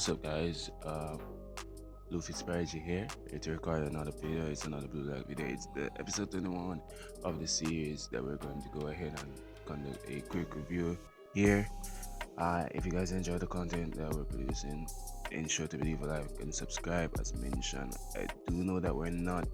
What's up, guys? Luffy's Prodigy here. Here to record another video. It's another Blue Light video. It's the episode 21 of the series that we're going to go ahead and conduct a quick review here. If you guys enjoy the content that we're producing, ensure to leave a like and subscribe. As mentioned, I do know that we're not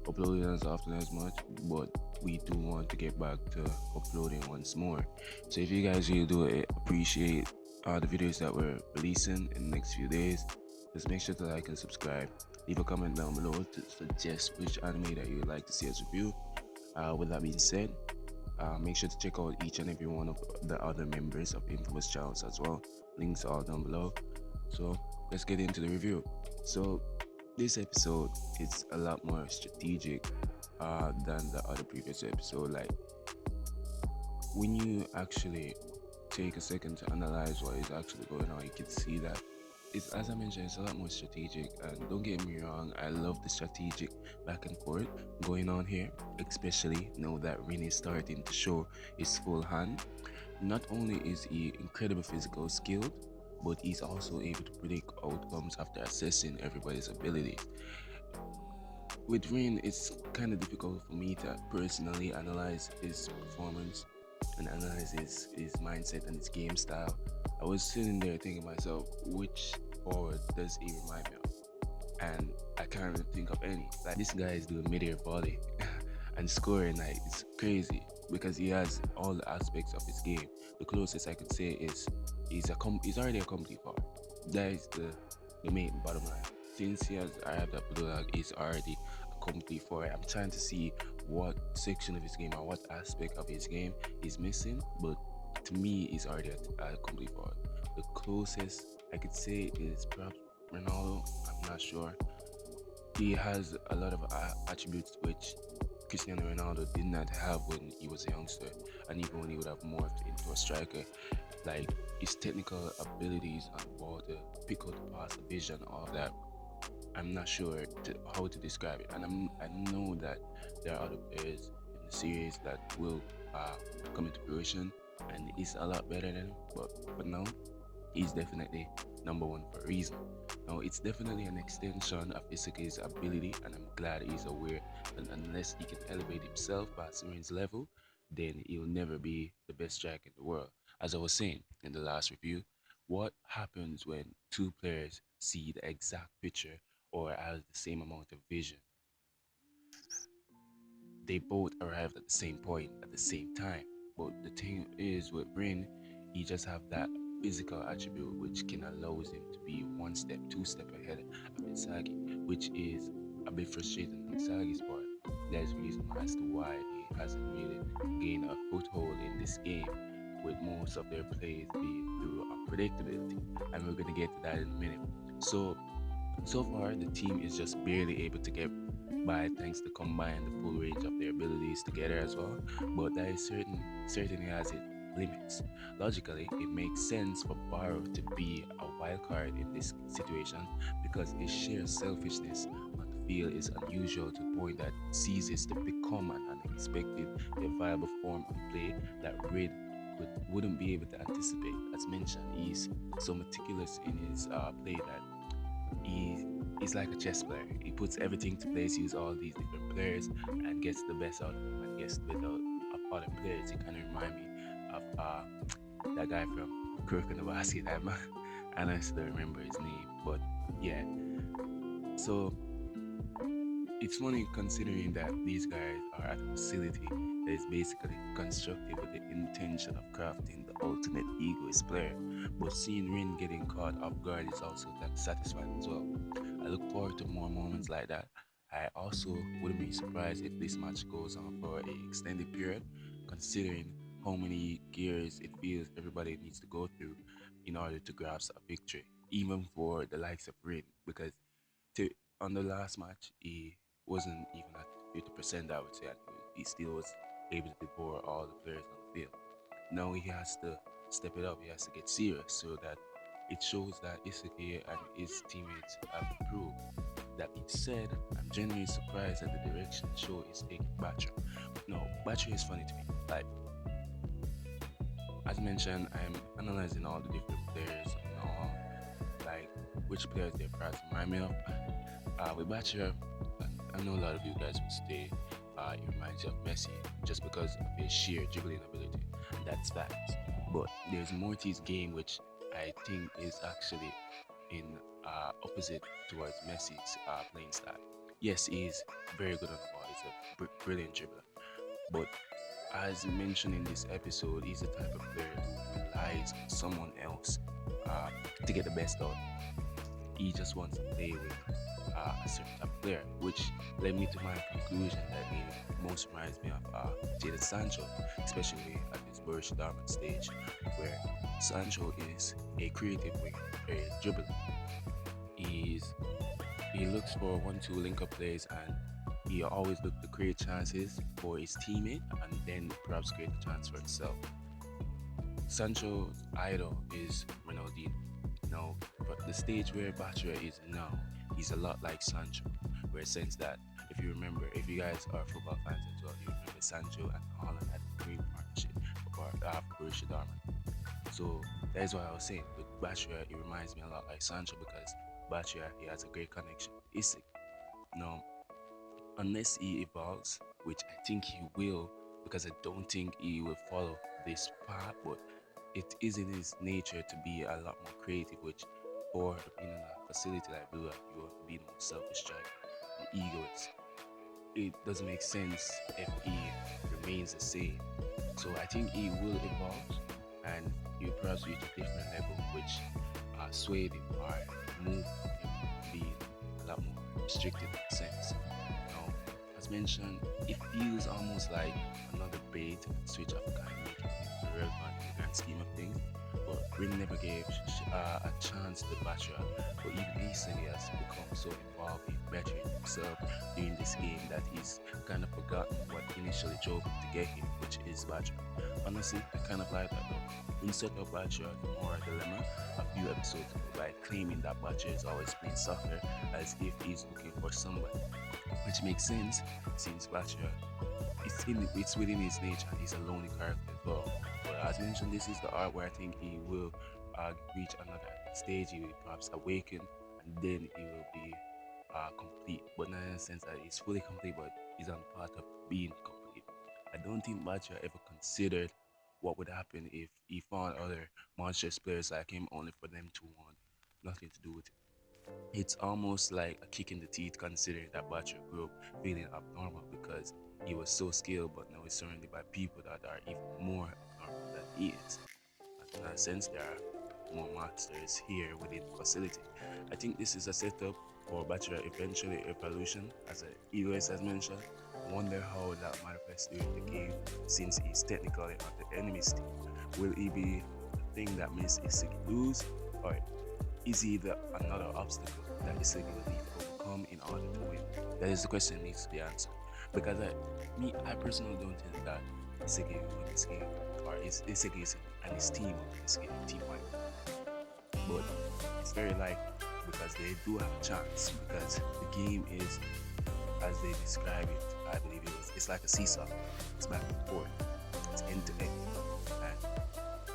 uploading as often as much, but we do want to get back to uploading once more. So if you guys really do appreciate the videos that we're releasing in the next few days, just make sure to like and subscribe. Leave a comment down below to suggest which anime that you would like to see us review. With that being said, make sure to check out each and every one of the other members of Infamous channels as well. Links are down below. So let's get into the review. So this episode is a lot more strategic than the other previous episode. Like, when you actually take a second to analyze what is actually going on, you can see that it's, as I mentioned, it's a lot more strategic. And don't get me wrong, I love the strategic back and forth going on here, especially now that RIN is starting to show his full hand. Not only is he incredible physical skilled, but he's also able to predict outcomes after assessing everybody's abilities. With RIN, it's kind of difficult for me to personally analyze his performance and analyze his mindset and his game style. I was sitting there thinking to myself, which forward does he remind me of? And I can't really think of any. Like, this guy is doing mid-air volley and scoring, like, it's crazy because he has all the aspects of his game. The closest I could say is he's already a complete forward. That is the main bottom line. Since he has arrived at Blue Lag, he's already a complete forward. I'm trying to see what section of his game or what aspect of his game is missing, but to me, he's already a complete forward. The closest I could say is perhaps Ronaldo. I'm not sure. He has a lot of attributes which Cristiano Ronaldo did not have when he was a youngster, and even when he would have morphed into a striker. Like, his technical abilities on the ball to pick out the pass, the vision, all of that. I'm not sure how to describe it, and I know that there are other players in the series that will come into fruition, and he's a lot better than him. But for now, he's definitely number one for a reason. Now, it's definitely an extension of Isuke's ability, and I'm glad he's aware that unless he can elevate himself past Rin's level, then he'll never be the best striker in the world. As I was saying in the last review, what happens when two players see the exact picture or has the same amount of vision? They both arrived at the same point at the same time. But the thing is, with RIN, he just have that physical attribute which can allows him to be one step, two step ahead of Misagi, which is a bit frustrating on Misagi's part. That's the reason as to why he hasn't really gained a foothold in this game, with most of their plays being through unpredictability. And we're gonna get to that in a minute. So far, the team is just barely able to get by thanks to combine the full range of their abilities together as well. But that is certainly has its limits. Logically, it makes sense for Barrow to be a wild card in this situation because his sheer selfishness on the field is unusual to the point that it ceases to become an unexpected yet viable form of play that Reid wouldn't be able to anticipate. As mentioned, he's so meticulous in his play that he's like a chess player. He puts everything to place, uses all these different players, and gets the best out of them and gets the best out of other players. It kind of remind me of that guy from Crook in the Basket. And I still remember his name, but yeah. So it's funny considering that these guys are at a facility that is basically constructed with the intention of crafting the ultimate egoist player. But seeing RIN getting caught off guard is also satisfying as well. I look forward to more moments like that. I also wouldn't be surprised if this match goes on for an extended period, considering how many gears it feels everybody needs to go through in order to grasp a victory, even for the likes of RIN, because on the last match, he wasn't even at 50%, I would say, and he still was able to devour all the players on the field. Now he has to step it up, he has to get serious so that it shows that Isuke and his teammates have improved. That being said, I'm genuinely surprised at the direction the show is taking BACHIRA. No, BACHIRA is funny to me. Like, as mentioned, I'm analyzing all the different players and all. Like, which players their prize remind me of. With BACHIRA, I know a lot of you guys would say it reminds you of Messi just because of his sheer dribbling ability. That's facts. But there's more to his game which I think is actually in opposite towards Messi's playing style. Yes, he is very good on the ball. He's a brilliant dribbler. But as mentioned in this episode, he's the type of player who relies on someone else to get the best out. He just wants to play with a certain type of player, which led me to my conclusion that he most reminds me of Jadon Sancho, especially at this Borussia Dortmund stage, where Sancho is a creative winger, a dribbler. He looks for 1-2 link-up plays, and he always looks to create chances for his teammate and then perhaps create a chance for himself. Sancho's idol is Ronaldinho. Now, but the stage where BACHIRA is now, he's a lot like Sancho, where it sense that if you guys are football fans as well, you remember Sancho and Haaland had a great partnership for Borussia Dortmund. So that is why I was saying with BACHIRA, it reminds me a lot like Sancho because BACHIRA, he has a great connection with Isaac. Now, unless he evolves, which I think he will, because I don't think he will follow this path, but it is in his nature to be a lot more creative, which for being in a facility like Blue, you want to be the most selfish striker, the egoist. It doesn't make sense if he remains the same. So I think he will evolve and he'll perhaps reach a different level, which swayed him or moved him to be a lot more restricted in a sense. Now, as mentioned, it feels almost like another bait switch of kind of making him irrelevant in the grand scheme of things. But RIN never gave a chance to BACHIRA, but even recently has become so involved in bettering himself during this game that he's kind of forgotten what initially drove him to get here, which is BACHIRA. Honestly, I kind of like that though. We set up BACHIRA more dilemma a few episodes ago by claiming that BACHIRA is always playing soccer as if he's looking for somebody, which makes sense since BACHIRA it's within his nature and he's a lonely character as well. But as mentioned, this is the art where I think he will reach another stage. He will perhaps awaken and then he will be complete, but not in a sense that he's fully complete, but he's on the path of being complete. I don't think BACHIRA ever considered what would happen if he found other monstrous players like him only for them to want nothing to do with it. It's almost like a kick in the teeth considering that BACHIRA grew up feeling abnormal because he was so skilled, but now he's surrounded by people that are even more abnormal than he is. And in that sense, there are more monsters here within the facility. I think this is a setup for BACHIRA eventually evolution, as an egoist has mentioned. I wonder how that manifests during the game since he's technically on the enemy's team. Will he be the thing that makes Isagi lose, or is he another obstacle that Isagi will need to overcome in order to win? That is the question that needs to be answered. Because I personally don't think that Isagi will win this game, or Isagi and his team will win this game, team-wide. But it's very likely because they do have a chance, because the game is, as they describe it, I believe it's like a seesaw. It's back and forth. It's end to end. And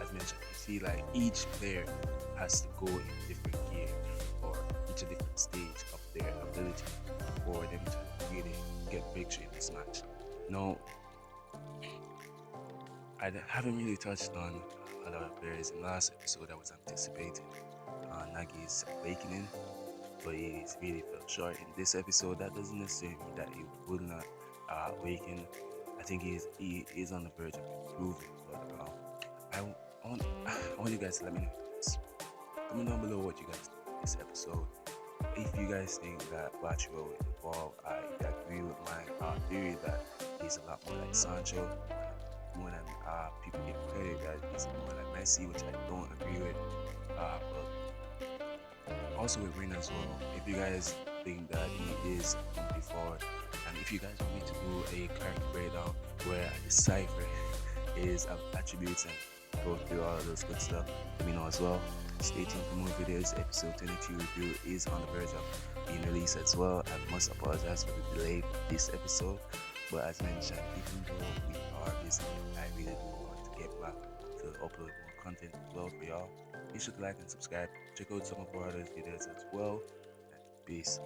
as mentioned, you see like each player has to go in a different gear or reach a different stage of their ability for them to really get victory in this match. Now, I haven't really touched on a lot of players in the last episode. I was anticipating Nagi's awakening, but he really fell short in this episode. That doesn't necessarily mean that he will not awaken. I think he is on the verge of improving, but I want you guys to let me know this. Comment down below what you guys think of this episode. If you guys think that BACHIRA will evolve, I agree with my theory that he's a lot more like Sancho, more than people give credit that he's more like Messi, which I don't agree with. But also with RIN as well, if you guys think that he is moving forward, and if you guys want me to do a character breakdown where I decipher his attributes and go through all of those good stuff, let me know as well. Stay tuned for more videos. Episode 22 review is on the verge of being released as well. I must apologize for the delay of this episode, but as mentioned, even though we are busy, I really do want to get back to upload more content as well for y'all. Be sure to like and subscribe. Check out some of our other videos as well. And peace.